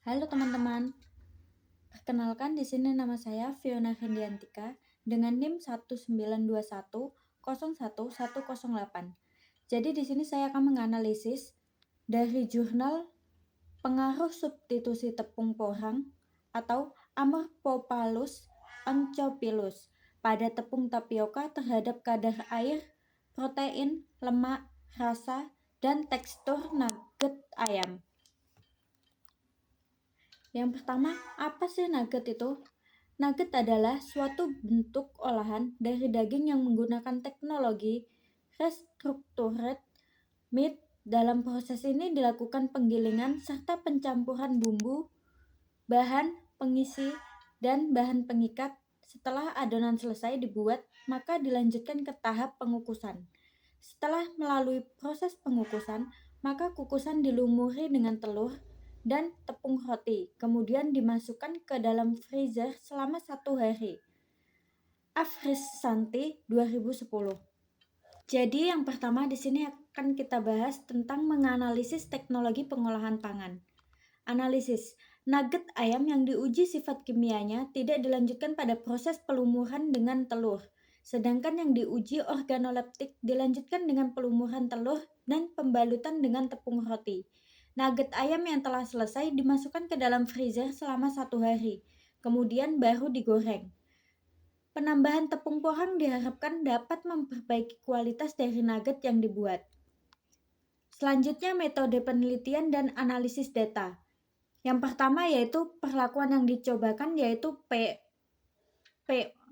Halo teman-teman, perkenalkan di sini nama saya Fiona Hendiantika dengan NIM 192101108. Jadi di sini saya akan menganalisis dari jurnal pengaruh substitusi tepung porang atau Amorphopalus onchopilus pada tepung tapioka terhadap kadar air, protein, lemak, rasa, dan tekstur nugget ayam. Yang pertama, apa sih nugget itu? Nugget adalah suatu bentuk olahan dari daging yang menggunakan teknologi restructured meat. Dalam proses ini dilakukan penggilingan serta pencampuran bumbu, bahan pengisi, dan bahan pengikat. Setelah adonan selesai dibuat, maka dilanjutkan ke tahap pengukusan. Setelah melalui proses pengukusan, maka kukusan dilumuri dengan telur dan tepung roti, kemudian dimasukkan ke dalam freezer selama 1 hari. Afris Santi 2010. Jadi yang pertama di sini akan kita bahas tentang menganalisis teknologi pengolahan pangan. Analisis. Nugget ayam yang diuji sifat kimianya tidak dilanjutkan pada proses pelumuran dengan telur, sedangkan yang diuji organoleptik dilanjutkan dengan pelumuran telur dan pembalutan dengan tepung roti. Nugget ayam yang telah selesai dimasukkan ke dalam freezer selama 1 hari, kemudian baru digoreng. Penambahan tepung porang diharapkan dapat memperbaiki kualitas dari nugget yang dibuat. Selanjutnya metode penelitian dan analisis data. Yang pertama yaitu perlakuan yang dicobakan yaitu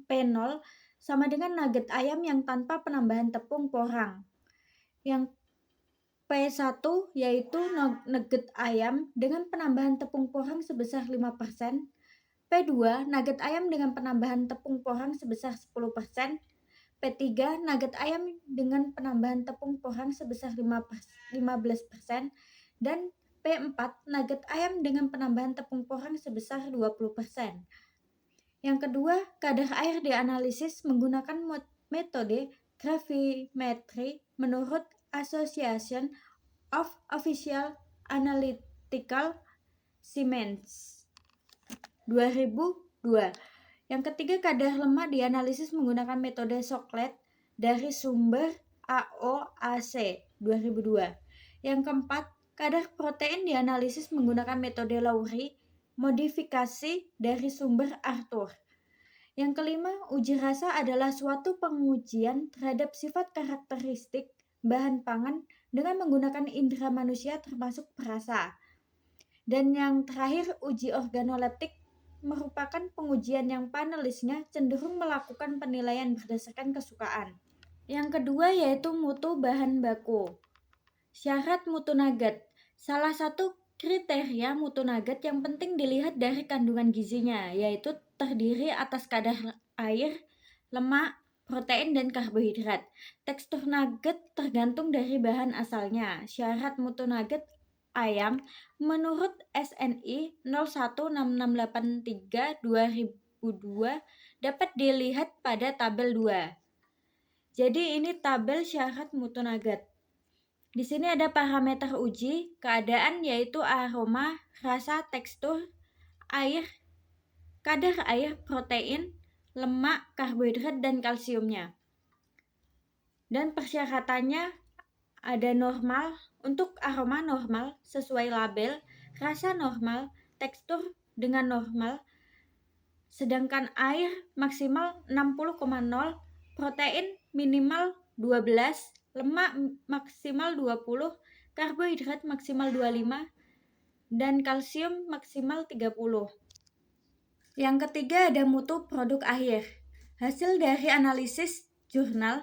P0 sama dengan nugget ayam yang tanpa penambahan tepung porang. Yang P1 yaitu nugget ayam dengan penambahan tepung porang sebesar 5%. P2 nugget ayam dengan penambahan tepung porang sebesar 10%. P3 nugget ayam dengan penambahan tepung porang sebesar 15%. Dan P4 nugget ayam dengan penambahan tepung porang sebesar 20%. Yang kedua, kadar air dianalisis menggunakan metode gravimetri menurut Association of Official Analytical Sciences 2002. Yang ketiga, kadar lemak dianalisis menggunakan metode Soklet dari sumber AOAC 2002. Yang keempat, kadar protein dianalisis menggunakan metode Lowry modifikasi dari sumber Arthur. Yang kelima, uji rasa adalah suatu pengujian terhadap sifat karakteristik bahan pangan dengan menggunakan indera manusia termasuk perasa. Dan yang terakhir, uji organoleptik merupakan pengujian yang panelisnya cenderung melakukan penilaian berdasarkan kesukaan. Yang kedua yaitu mutu bahan baku. Syarat mutu nugget. Salah satu kriteria mutu nugget yang penting dilihat dari kandungan gizinya, yaitu terdiri atas kadar air, lemak, protein, dan karbohidrat. Tekstur nugget tergantung dari bahan asalnya. Syarat mutu nugget ayam menurut SNI 016683/2002 dapat dilihat pada tabel 2. Jadi ini tabel syarat mutu nugget. Di sini ada parameter uji, keadaan yaitu aroma, rasa, tekstur, air, kadar air, protein, lemak, karbohidrat, dan kalsiumnya. Dan persyaratannya ada normal, untuk aroma normal sesuai label, rasa normal, tekstur dengan normal, sedangkan air maksimal 60,0, protein minimal 12, lemak maksimal 20, karbohidrat maksimal 25, dan kalsium maksimal 30. Yang ketiga ada mutu produk akhir. Hasil dari analisis jurnal.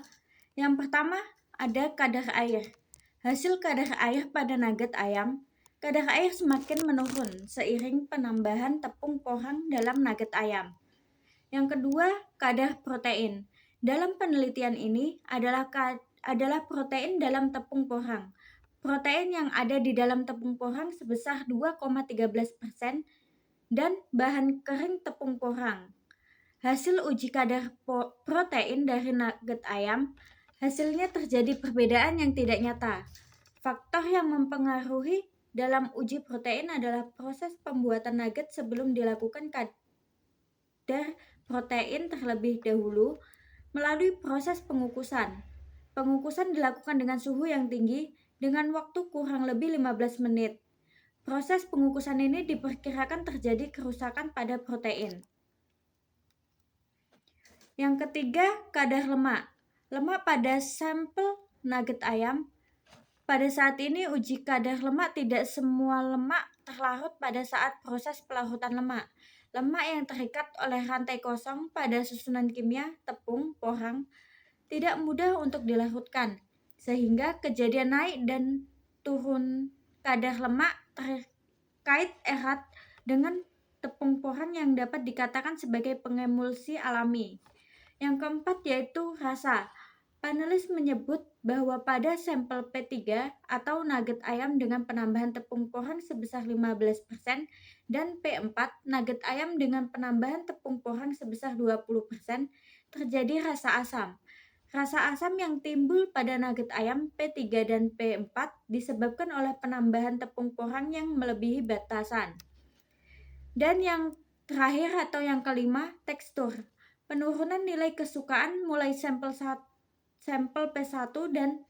Yang pertama ada kadar air. Hasil kadar air pada nugget ayam. Kadar air semakin menurun seiring penambahan tepung porang dalam nugget ayam. Yang kedua, kadar protein. Dalam penelitian ini adalah protein dalam tepung porang. Protein yang ada di dalam tepung porang sebesar 2,13% dan bahan kering tepung porang. Hasil uji kadar protein dari nugget ayam, hasilnya terjadi perbedaan yang tidak nyata. Faktor yang mempengaruhi dalam uji protein adalah proses pembuatan nugget sebelum dilakukan kadar protein terlebih dahulu melalui proses pengukusan. Pengukusan dilakukan dengan suhu yang tinggi dengan waktu kurang lebih 15 menit. Proses pengukusan ini diperkirakan terjadi kerusakan pada protein. Yang ketiga, kadar lemak. Lemak pada sampel nugget ayam. Pada saat ini uji kadar lemak, tidak semua lemak terlarut pada saat proses pelarutan lemak. Lemak yang terikat oleh rantai kosong pada susunan kimia, tepung, porang, tidak mudah untuk dilarutkan, sehingga kejadian naik dan turun kadar lemak terkait erat dengan tepung porang yang dapat dikatakan sebagai pengemulsi alami. Yang keempat yaitu rasa. Panelis menyebut bahwa pada sampel P3 atau nugget ayam dengan penambahan tepung porang sebesar 15% dan P4 nugget ayam dengan penambahan tepung porang sebesar 20% terjadi rasa asam. Rasa asam yang timbul pada nugget ayam P3 dan P4 disebabkan oleh penambahan tepung porang yang melebihi batasan. Dan yang terakhir atau yang kelima, tekstur. Penurunan nilai kesukaan mulai sampel P1 dan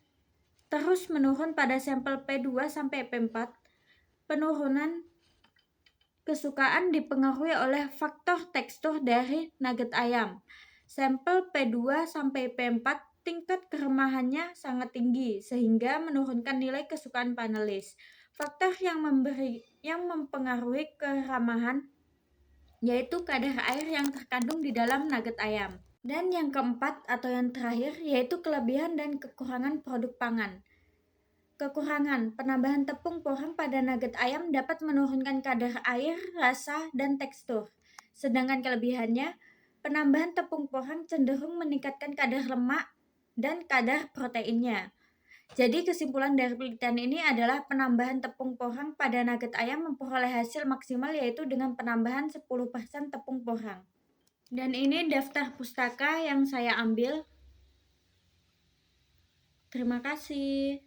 terus menurun pada sampel P2 sampai P4. Penurunan kesukaan dipengaruhi oleh faktor tekstur dari nugget ayam. Sampel P2 sampai P4 tingkat keremahannya sangat tinggi sehingga menurunkan nilai kesukaan panelis. Faktor yang mempengaruhi keramahan yaitu kadar air yang terkandung di dalam nugget ayam. Dan yang keempat atau yang terakhir yaitu kelebihan dan kekurangan produk pangan. Kekurangan, penambahan tepung porang pada nugget ayam dapat menurunkan kadar air, rasa, dan tekstur. Sedangkan kelebihannya, penambahan tepung porang cenderung meningkatkan kadar lemak dan kadar proteinnya. Jadi kesimpulan dari penelitian ini adalah penambahan tepung porang pada nugget ayam memperoleh hasil maksimal yaitu dengan penambahan 10% tepung porang. Dan ini daftar pustaka yang saya ambil. Terima kasih.